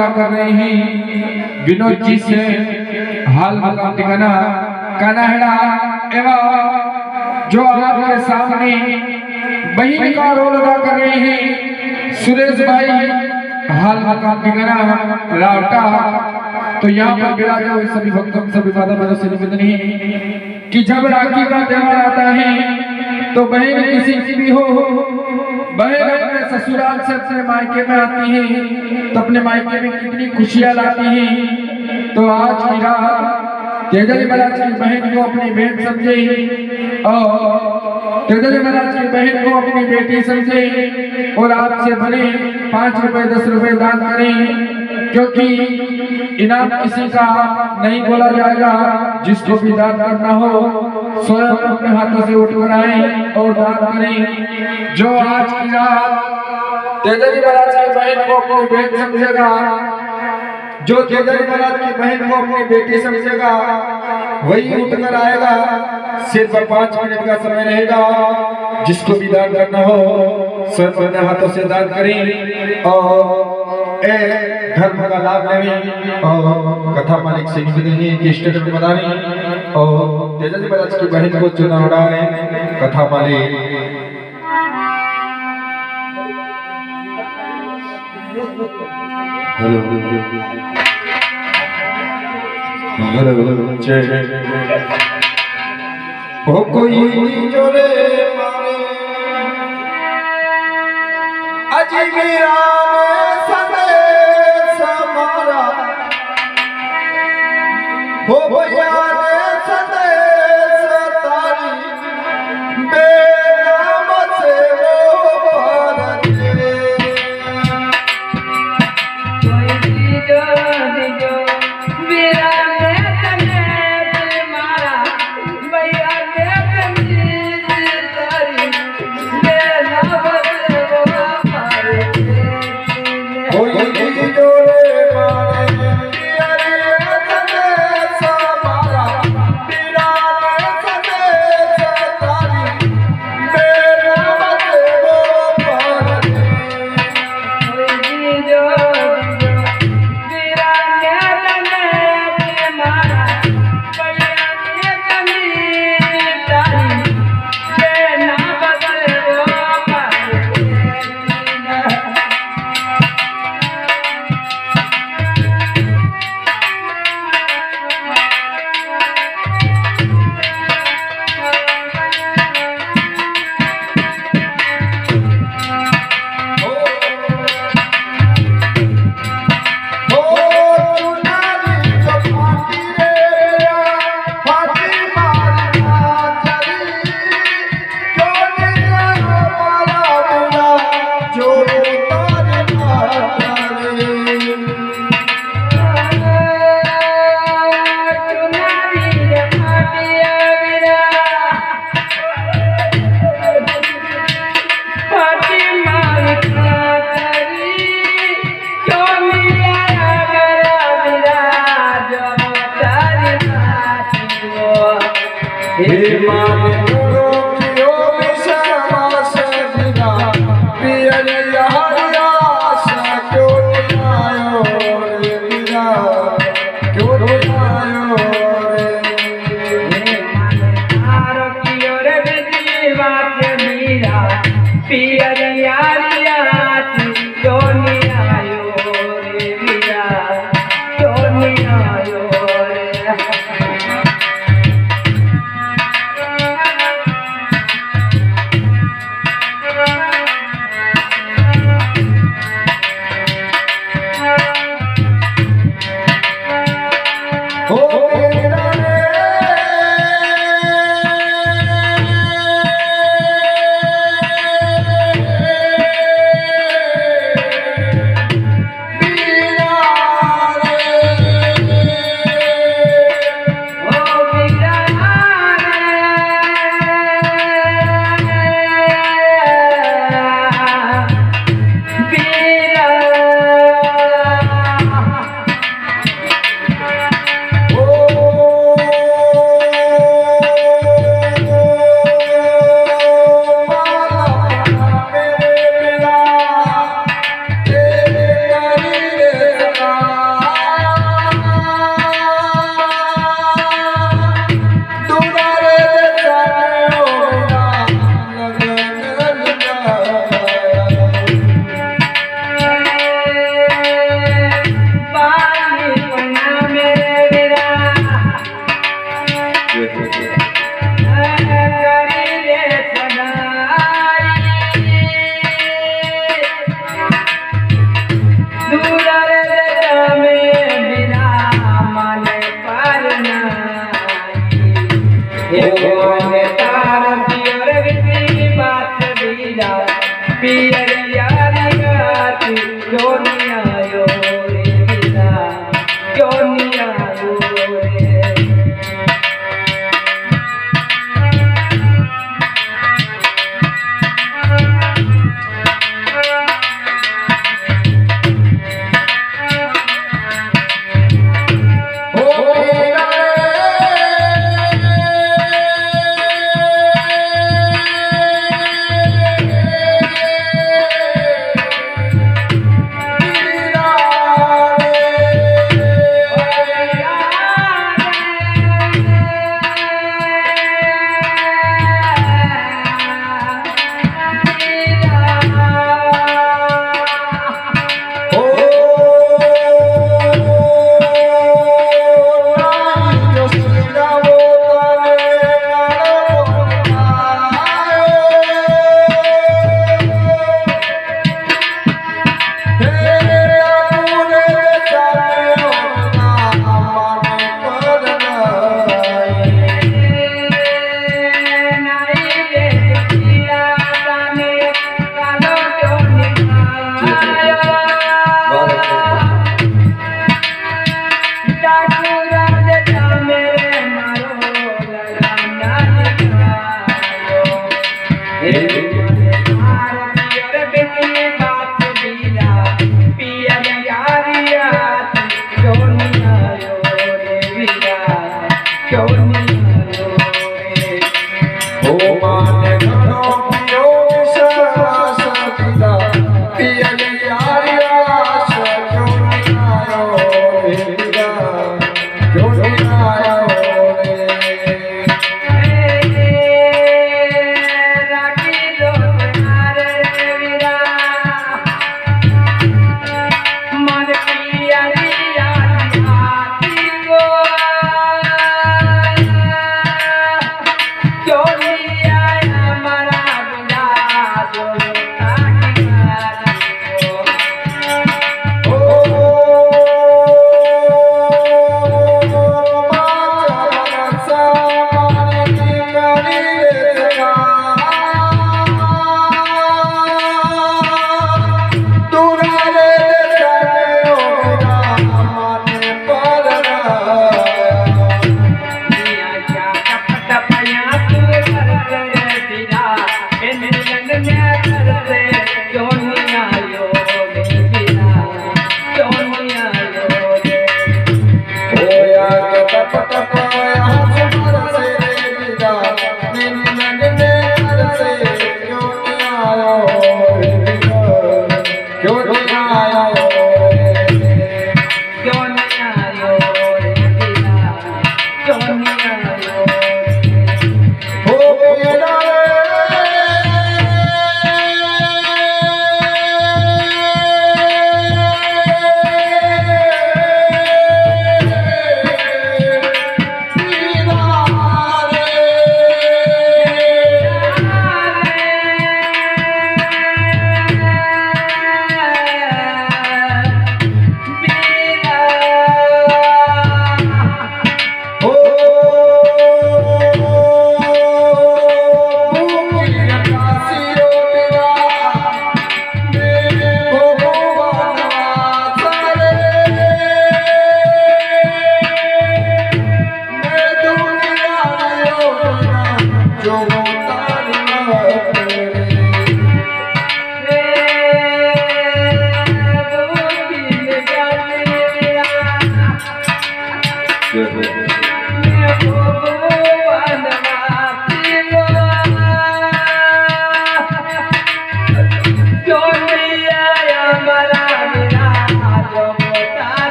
अदा कर रहे हैं विनोद जी से हाल मकाम ठिकाना कनाहड़ा एवं जो आपके सामने बहन का रोल अदा कर रहे हैं सुरेश भाई हाल मकाम ठिकाना रावटा। तो यहाँ पर विराजे हुए सभी भक्तों सभी माता बहनों से निवेदन है कि जब राखी का त्योहार आता है तो बहन किसी की भी हो, बहन अपने ससुराल से अपने मायके में आती है तो अपने मायके में कितनी खुशियां लाती है। तो आज की रात तेजल महाराज की बहन को अपनी बहन समझे और तेजल महाराज की बहन को अपनी बेटी समझे और आपसे बने 5 रुपए 10 रुपए दान करें, क्योंकि इनाम किसी का नहीं बोला जाएगा। जिसको भी दान करना हो स्वयं अपने हाथों से उठ कर आए और दान करें। जो आज की रात तेजल महाराज की बहन को अपनी बहन समझेगा, जो तेजल महाराज की बहन को अपनी बेटी समझेगा वही उठकर आएगा। सिर्फ 5 मिनट का समय रहेगा। जिसको भी दान करना हो स्वयं अपने हाथों से दान करें और धर्म का लाभ लें। और कथा मालिक से निवेदन है कि स्टेटमेंट बता रही और तेजल महाराज की बहन को चुनाव उड़ा रहे कथा मालिक। ओ कोई जोरे मारे अजीबीरा संदेश हमारा हो भैया ने संदेश तारी बेनाम से वो भारत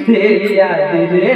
तेरी याद रे